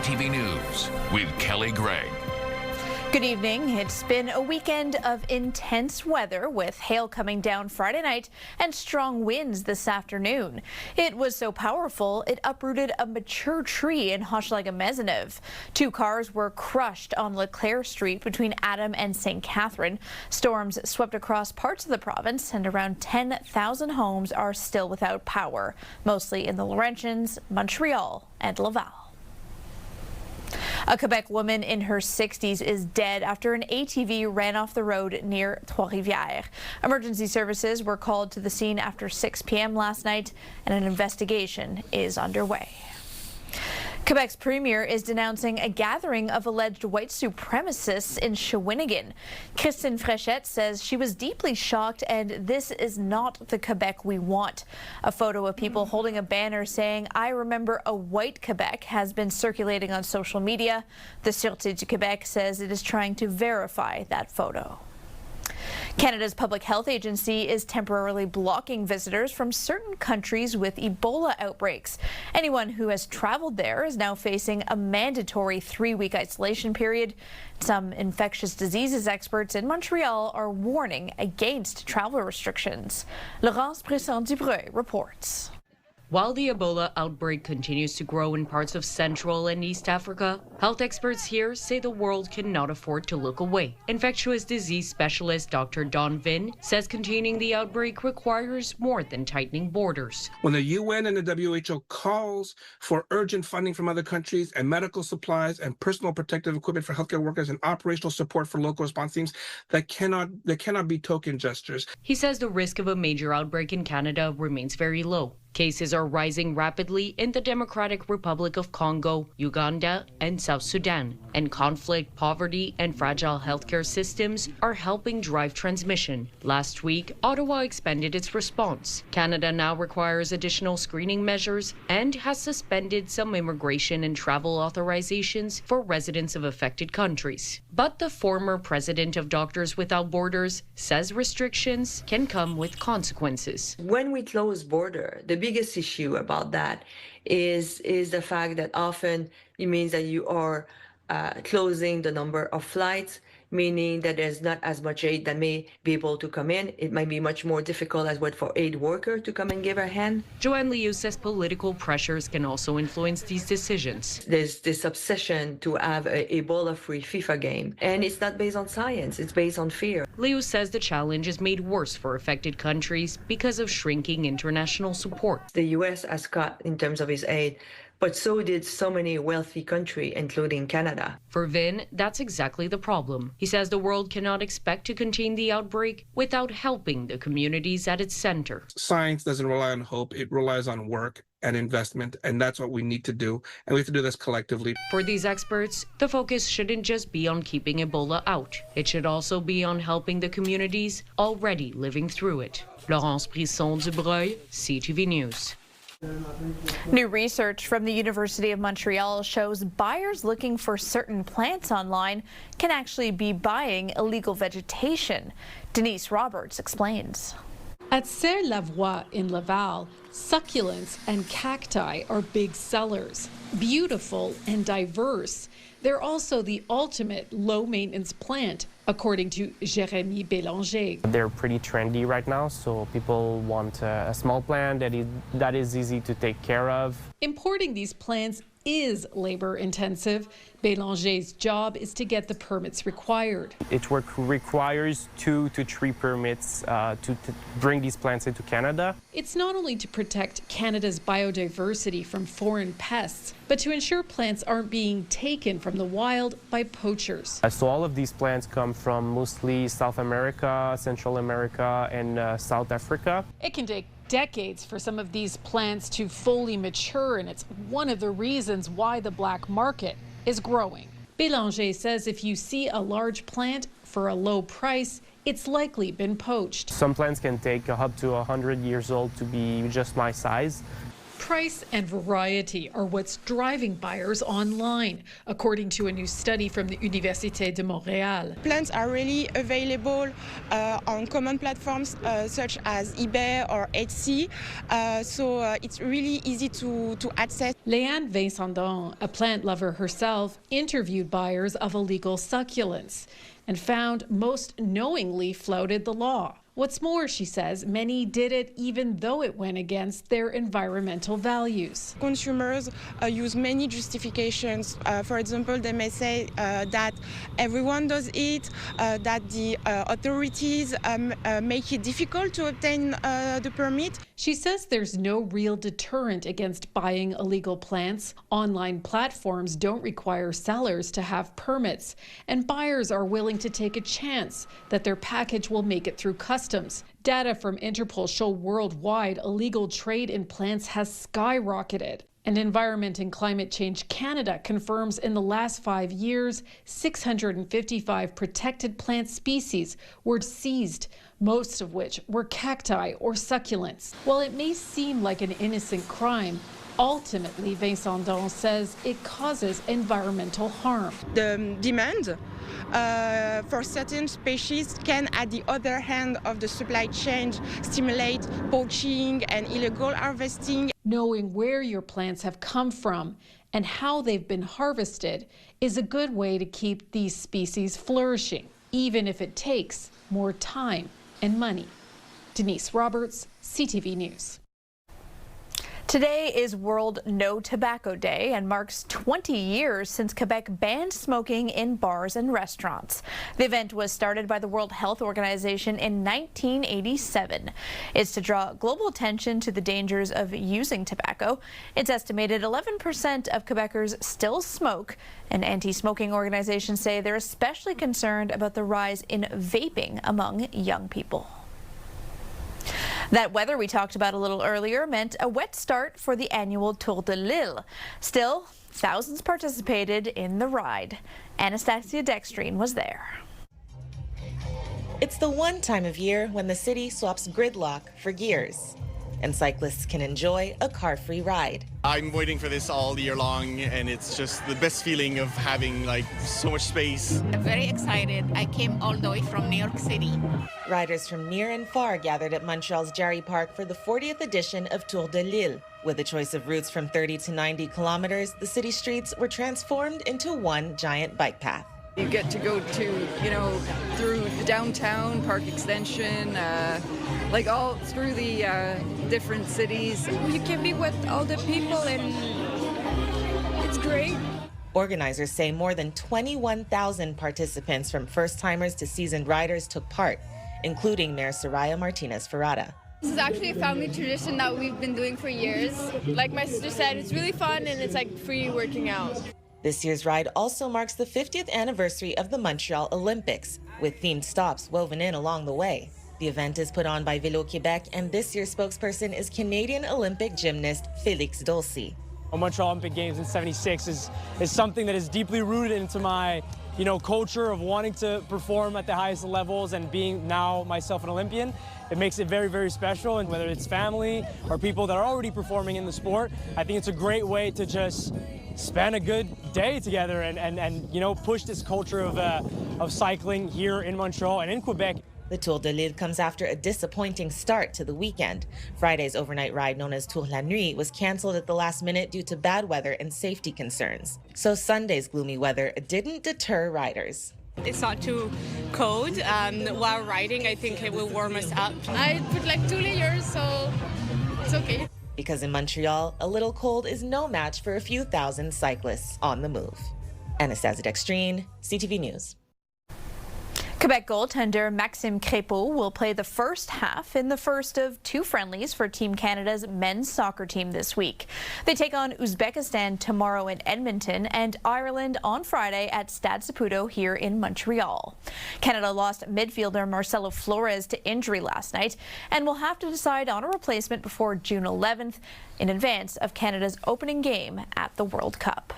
CTV News with Kelly Gregg. Good evening. It's been a weekend of intense weather with hail coming down Friday night and strong winds this afternoon. It was so powerful it uprooted a mature tree in Hochelaga-Maisonneuve. 2 cars were crushed on Leclerc Street between Adam and St. Catherine. Storms swept across parts of the province and around 10,000 homes are still without power, mostly in the Laurentians, Montreal and Laval. A Quebec woman in her 60s is dead after an ATV ran off the road near Trois-Rivières. Emergency services were called to the scene after 6 p.m. last night, and an investigation is underway. Quebec's premier is denouncing a gathering of alleged white supremacists in Shawinigan. Christine Fréchette says she was deeply shocked and this is not the Quebec we want. A photo of people holding a banner saying, "I remember a white Quebec," has been circulating on social media. The Sûreté du Québec says it is trying to verify that photo. Canada's Public Health Agency is temporarily blocking visitors from certain countries with Ebola outbreaks. Anyone who has traveled there is now facing a mandatory 3-week isolation period. Some infectious diseases experts in Montreal are warning against travel restrictions. Laurence Brisson-Dubreuil reports. While the Ebola outbreak continues to grow in parts of Central and East Africa, health experts here say the world cannot afford to look away. Infectious disease specialist Dr. Don Vin says containing the outbreak requires more than tightening borders. When the UN and the WHO calls for urgent funding from other countries and medical supplies and personal protective equipment for healthcare workers and operational support for local response teams, that cannot be token gestures. He says the risk of a major outbreak in Canada remains very low. Cases are rising rapidly in the Democratic Republic of Congo, Uganda, and South Sudan, and conflict, poverty, and fragile healthcare systems are helping drive transmission. Last week, Ottawa expanded its response. Canada now requires additional screening measures and has suspended some immigration and travel authorizations for residents of affected countries. But the former president of Doctors Without Borders says restrictions can come with consequences. When we close border, the biggest issue about that is the fact that often it means that you are closing the number of flights, meaning that there's not as much aid that may be able to come in. It might be much more difficult as well for aid worker to come and give a hand. Joanne Liu says political pressures can also influence these decisions. There's this obsession to have an Ebola-free FIFA game, and it's not based on science, it's based on fear. Liu says the challenge is made worse for affected countries because of shrinking international support. The U.S. has cut in terms of its aid, but so did so many wealthy countries, including Canada. For Vin, that's exactly the problem. He says the world cannot expect to contain the outbreak without helping the communities at its center. Science doesn't rely on hope, it relies on work and investment, and that's what we need to do, and we have to do this collectively. For these experts, the focus shouldn't just be on keeping Ebola out. It should also be on helping the communities already living through it. Laurence Brisson-Dubreuil, CTV News. New research from the University of Montreal shows buyers looking for certain plants online can actually be buying illegal vegetation. Denise Roberts explains. At Serre-Lavoie in Laval, succulents and cacti are big sellers, beautiful and diverse. They're also the ultimate low-maintenance plant, according to Jérémy Bélanger. They're pretty trendy right now, so people want a small plant that is easy to take care of. Importing these plants is labor-intensive. Bélanger's job is to get the permits required. It requires 2 to 3 permits to bring these plants into Canada. It's not only to protect Canada's biodiversity from foreign pests, but to ensure plants aren't being taken from the wild by poachers. So all of these plants come from mostly South America, Central America, and South Africa. It can take decades for some of these plants to fully mature, and it's one of the reasons why the black market is growing. Bélanger says if you see a large plant for a low price, it's likely been poached. Some plants can take up to 100 years old to be just my size. Price and variety are what's driving buyers online, according to a new study from the Université de Montréal. Plants are really available on common platforms such as eBay or Etsy, so it's really easy to access. Léanne Vincendon, a plant lover herself, interviewed buyers of illegal succulents and found most knowingly flouted the law. What's more, she says, many did it even though it went against their environmental values. Consumers use many justifications. For example, they may say that everyone does it, that the authorities make it difficult to obtain the permit. She says there's no real deterrent against buying illegal plants. Online platforms don't require sellers to have permits, and buyers are willing to take a chance that their package will make it through customs. Data from Interpol show worldwide illegal trade in plants has skyrocketed. And Environment and Climate Change Canada confirms in the last 5 years, 655 protected plant species were seized, most of which were cacti or succulents. While it may seem like an innocent crime, ultimately, Vincendon says it causes environmental harm. The demand for certain species can, at the other hand of the supply chain, stimulate poaching and illegal harvesting. Knowing where your plants have come from and how they've been harvested is a good way to keep these species flourishing, even if it takes more time and money. Denise Roberts, CTV News. Today is World No Tobacco Day and marks 20 years since Quebec banned smoking in bars and restaurants. The event was started by the World Health Organization in 1987. It's to draw global attention to the dangers of using tobacco. It's estimated 11% of Quebecers still smoke, and anti-smoking organizations say they're especially concerned about the rise in vaping among young people. That weather we talked about a little earlier meant a wet start for the annual Tour de l'Île. Still, thousands participated in the ride. Anastasia Dextrine was there. It's the one time of year when the city swaps gridlock for gears, and cyclists can enjoy a car-free ride. I'm waiting for this all year long, and it's just the best feeling of having so much space. I'm very excited. I came all the way from New York City. Riders from near and far gathered at Montreal's Jarry Park for the 40th edition of Tour de l'Île. With a choice of routes from 30 to 90 kilometers, the city streets were transformed into one giant bike path. You get to go to, through the downtown, Park Extension, all through the different cities. You can be with all the people and it's great. Organizers say more than 21,000 participants from first-timers to seasoned riders took part, including Mayor Soraya Martinez-Ferrada. This is actually a family tradition that we've been doing for years. Like my sister said, it's really fun and it's like free working out. This year's ride also marks the 50th anniversary of the Montreal Olympics, with themed stops woven in along the way. The event is put on by Vélo Québec, and this year's spokesperson is Canadian Olympic gymnast Félix Dolci. Montreal Olympic Games in '76 is something that is deeply rooted into my culture of wanting to perform at the highest levels, and being now myself an Olympian, it makes it very, very special. And whether it's family or people that are already performing in the sport, I think it's a great way to just spend a good day together and push this culture of cycling here in Montreal and in Quebec. The Tour de l'Île comes after a disappointing start to the weekend. Friday's overnight ride, known as Tour la Nuit, was canceled at the last minute due to bad weather and safety concerns. So Sunday's gloomy weather didn't deter riders. It's not too cold. While riding, I think it will warm us up. I put 2 layers, so it's okay. Because in Montreal, a little cold is no match for a few thousand cyclists on the move. Anastasia Dextrine, CTV News. Quebec goaltender Maxime Crépeau will play the first half in the first of 2 friendlies for Team Canada's men's soccer team this week. They take on Uzbekistan tomorrow in Edmonton and Ireland on Friday at Stade Saputo here in Montreal. Canada lost midfielder Marcelo Flores to injury last night and will have to decide on a replacement before June 11th in advance of Canada's opening game at the World Cup.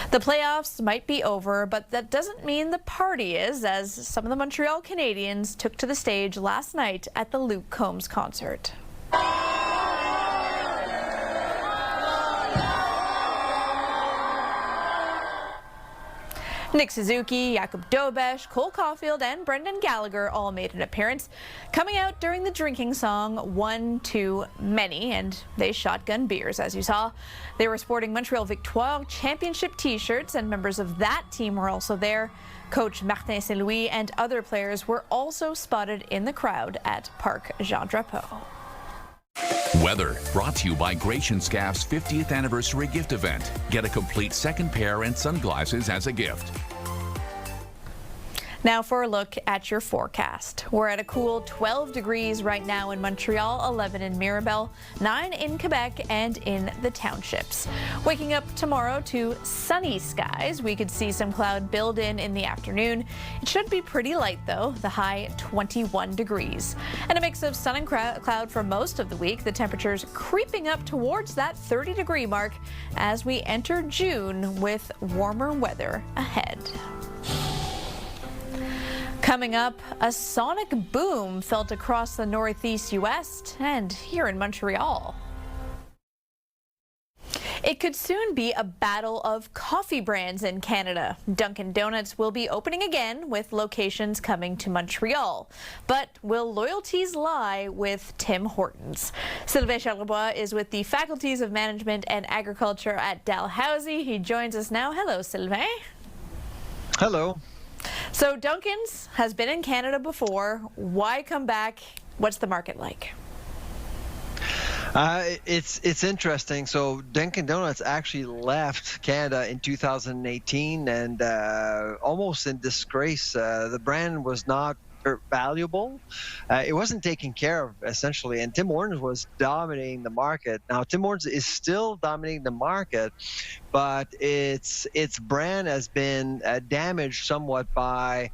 The playoffs might be over, but that doesn't mean the party is, as some of the Montreal Canadiens took to the stage last night at the Luke Combs concert. Nick Suzuki, Jakub Dobesh, Cole Caulfield, and Brendan Gallagher all made an appearance, coming out during the drinking song One Too Many, and they shotgun beers, as you saw. They were sporting Montreal Victoire championship t-shirts, and members of that team were also there. Coach Martin Saint-Louis and other players were also spotted in the crowd at Parc Jean Drapeau. Weather brought to you by Gratian Scaff's 50th anniversary gift event. Get a complete second pair and sunglasses as a gift. Now for a look at your forecast. We're at a cool 12 degrees right now in Montreal, 11 in Mirabel, 9 in Quebec and in the townships. Waking up tomorrow to sunny skies. We could see some cloud build in the afternoon. It should be pretty light though, the high 21 degrees. And a mix of sun and cloud for most of the week. The temperatures creeping up towards that 30-degree mark as we enter June with warmer weather ahead. Coming up, a sonic boom felt across the northeast U.S. and here in Montreal. It could soon be a battle of coffee brands in Canada. Dunkin' Donuts will be opening again with locations coming to Montreal. But will loyalties lie with Tim Hortons? Sylvain Charlebois is with the Faculties of Management and Agriculture at Dalhousie. He joins us now. Hello, Sylvain. Hello. So Dunkin's has been in Canada before. Why come back? What's the market like? It's interesting. So Dunkin' Donuts actually left Canada in 2018 and almost in disgrace. The brand was not valuable. It wasn't taken care of, essentially, and Tim Hortons was dominating the market. Now, Tim Hortons is still dominating the market, but its brand has been damaged somewhat by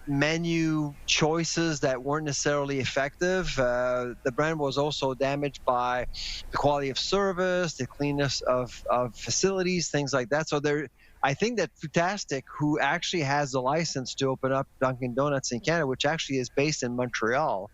menu choices that weren't necessarily effective. The brand was also damaged by the quality of service, the cleanness of facilities, things like that. So I think that Futastic, who actually has the license to open up Dunkin' Donuts in Canada, which actually is based in Montreal,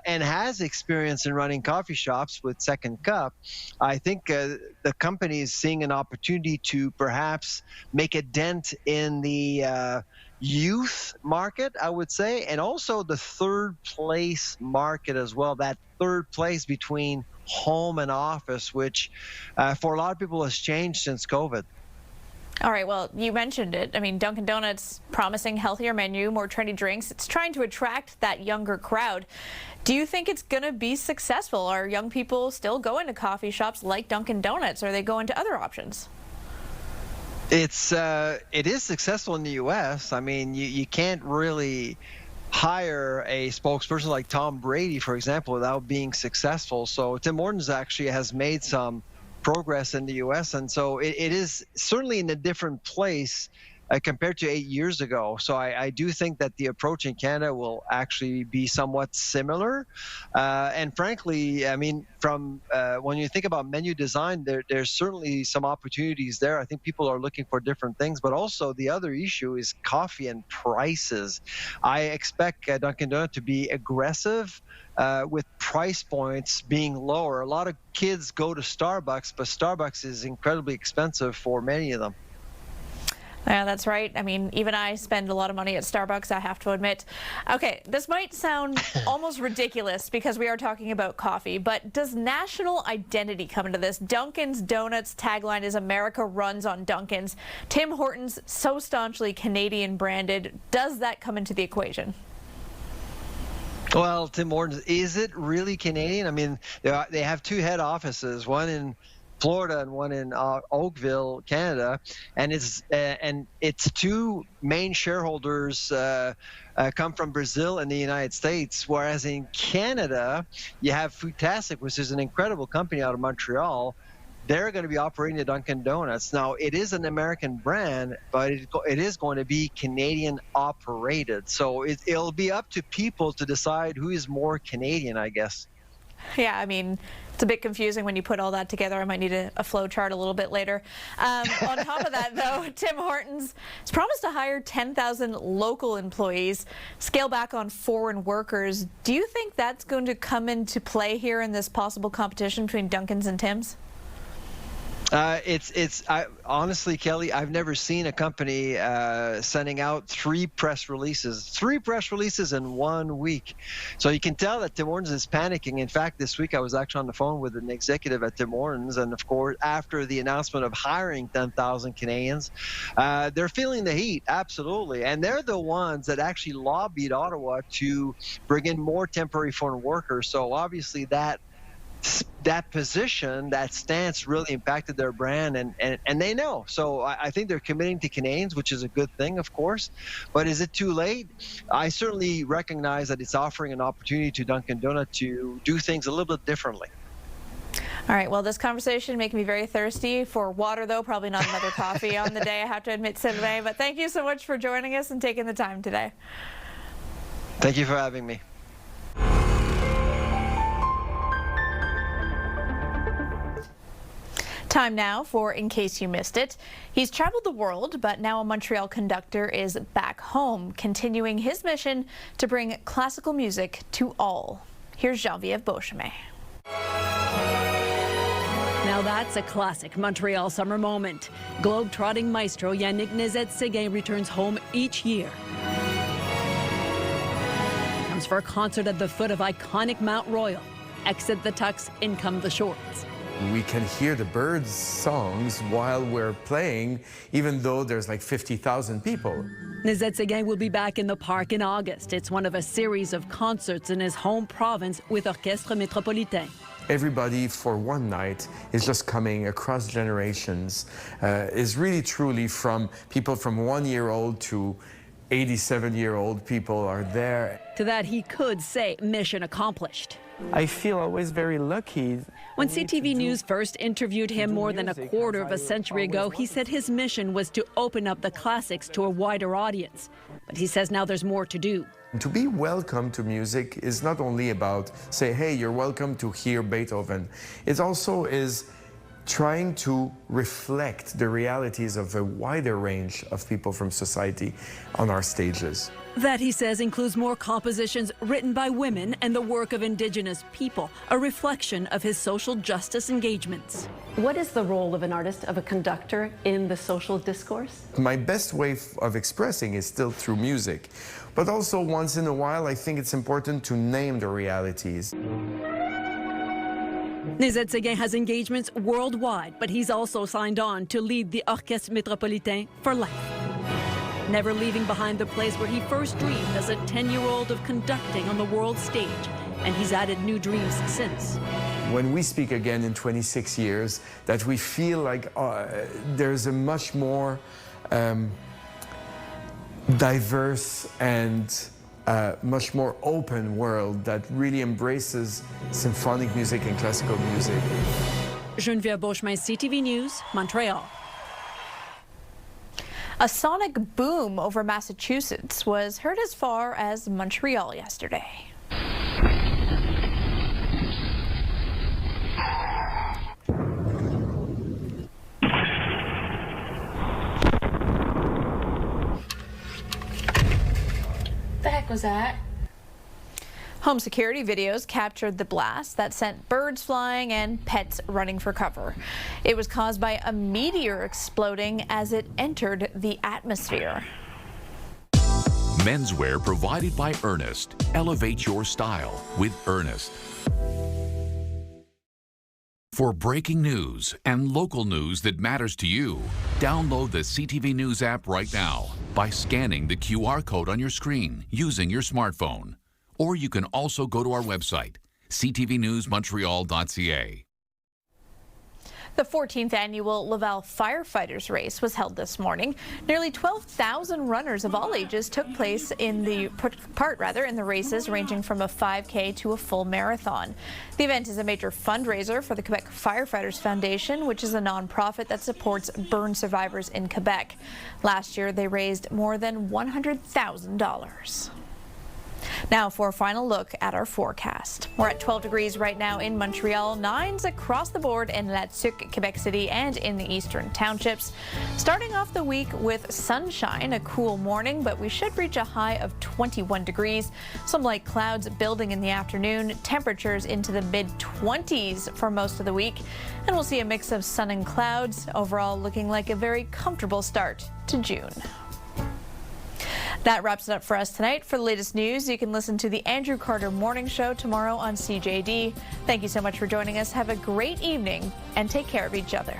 and has experience in running coffee shops with Second Cup, I think the company is seeing an opportunity to perhaps make a dent in the youth market, I would say, and also the third place market as well, that third place between home and office, which for a lot of people has changed since COVID. All right, well, you mentioned it. I mean, Dunkin' Donuts promising healthier menu, more trendy drinks. It's trying to attract that younger crowd. Do you think it's going to be successful? Are young people still going to coffee shops like Dunkin' Donuts? Or are they going to other options? It is successful in the U.S. I mean, you can't really hire a spokesperson like Tom Brady, for example, without being successful. So Tim Hortons actually has made some progress in the U.S. and so it is certainly in a different place compared to 8 years ago. So I do think that the approach in Canada will actually be somewhat similar. And frankly, I mean, from when you think about menu design, there's certainly some opportunities there. I think people are looking for different things, but also the other issue is coffee and prices. I expect Dunkin' Donuts to be aggressive with price points being lower. A lot of kids go to Starbucks, but Starbucks is incredibly expensive for many of them. Yeah, that's right. I mean, even I spend a lot of money at Starbucks, I have to admit. Okay, this might sound almost ridiculous because we are talking about coffee, but does national identity come into this? Dunkin's Donuts tagline is America runs on Dunkin's. Tim Hortons, so staunchly Canadian branded. Does that come into the equation? Well, Tim Hortons, is it really Canadian? I mean, they have two head offices, one in Florida and one in Oakville, Canada, and its two main shareholders come from Brazil and the United States, whereas in Canada you have Futastic, which is an incredible company out of Montreal. They're going to be operating the Dunkin' Donuts. Now, it is an American brand, but it is going to be Canadian operated. So it'll be up to people to decide who is more Canadian, I guess. Yeah, I mean, it's a bit confusing when you put all that together. I might need a flow chart a little bit later. On top of that, though, Tim Hortons has promised to hire 10,000 local employees, scale back on foreign workers. Do you think that's going to come into play here in this possible competition between Dunkin's and Tim's? Honestly, Kelly, I've never seen a company sending out three press releases in 1 week. So you can tell that Tim Hortons is panicking. In fact, this week I was actually on the phone with an executive at Tim Hortons, and of course, after the announcement of hiring 10,000 Canadians, they're feeling the heat, absolutely. And they're the ones that actually lobbied Ottawa to bring in more temporary foreign workers. So obviously that position, that stance really impacted their brand, and they know. So I think they're committing to Canadians, which is a good thing, of course. But is it too late? I certainly recognize that it's offering an opportunity to Dunkin' Donut to do things a little bit differently. All right, well, this conversation making me very thirsty for water, though. Probably not another coffee on the day, I have to admit, Sylvain. But thank you so much for joining us and taking the time today. Thank you for having me. Time now for In Case You Missed It. He's traveled the world, but now a Montreal conductor is back home, continuing his mission to bring classical music to all. Here's Geneviève Beauchemin. Now that's a classic Montreal summer moment. Globe-trotting maestro Yannick Nézet-Séguin returns home each year. He comes for a concert at the foot of iconic Mount Royal. Exit the tux, in come the shorts. We can hear the birds' songs while we're playing, even though there's like 50,000 people. Nézet-Séguin will be back in the park in August. It's one of a series of concerts in his home province with Orchestre Métropolitain. Everybody for one night is just coming across generations, is really truly from people from 1-year-old to 87-year-old people are there. To that he could say mission accomplished. I feel always very lucky. When CTV News first interviewed him more than a quarter of a century ago, he said his mission was to open up the classics to a wider audience. But he says now there's more to do. To be welcome to music is not only about say, hey, you're welcome to hear Beethoven. It also is trying to reflect the realities of a wider range of people from society on our stages. That, he says, includes more compositions written by women and the work of Indigenous people, a reflection of his social justice engagements. What is the role of an artist, of a conductor, in the social discourse? My best way of expressing is still through music, but also once in a while I think it's important to name the realities. Nézet-Séguin has engagements worldwide, but he's also signed on to lead the Orchestre Métropolitain for life. Never leaving behind the place where he first dreamed as a 10-year-old of conducting on the world stage, and he's added new dreams since. When we speak again in 26 years, that we feel like there's a much more diverse and much more open world that really embraces symphonic music and classical music. Geneviève Beauchemin, CTV News, Montreal. A sonic boom over Massachusetts was heard as far as Montreal yesterday. The heck was that? Home security videos captured the blast that sent birds flying and pets running for cover. It was caused by a meteor exploding as it entered the atmosphere. Menswear provided by Ernest. Elevate your style with Ernest. For breaking news and local news that matters to you, download the CTV News app right now by scanning the QR code on your screen using your smartphone. Or you can also go to our website, ctvnewsmontreal.ca. The 14th annual Laval Firefighters Race was held this morning. Nearly 12,000 runners of all ages took place in the races, ranging from a 5K to a full marathon. The event is a major fundraiser for the Quebec Firefighters Foundation, which is a nonprofit that supports burn survivors in Quebec. Last year, they raised more than $100,000. Now for a final look at our forecast. We're at 12 degrees right now in Montreal, 9s across the board in Latuc, Quebec City, and in the eastern townships. Starting off the week with sunshine, a cool morning, but we should reach a high of 21 degrees. Some light clouds building in the afternoon, temperatures into the mid-20s for most of the week. And we'll see a mix of sun and clouds, overall looking like a very comfortable start to June. That wraps it up for us tonight. For the latest news, you can listen to the Andrew Carter Morning Show tomorrow on CJD. Thank you so much for joining us. Have a great evening and take care of each other.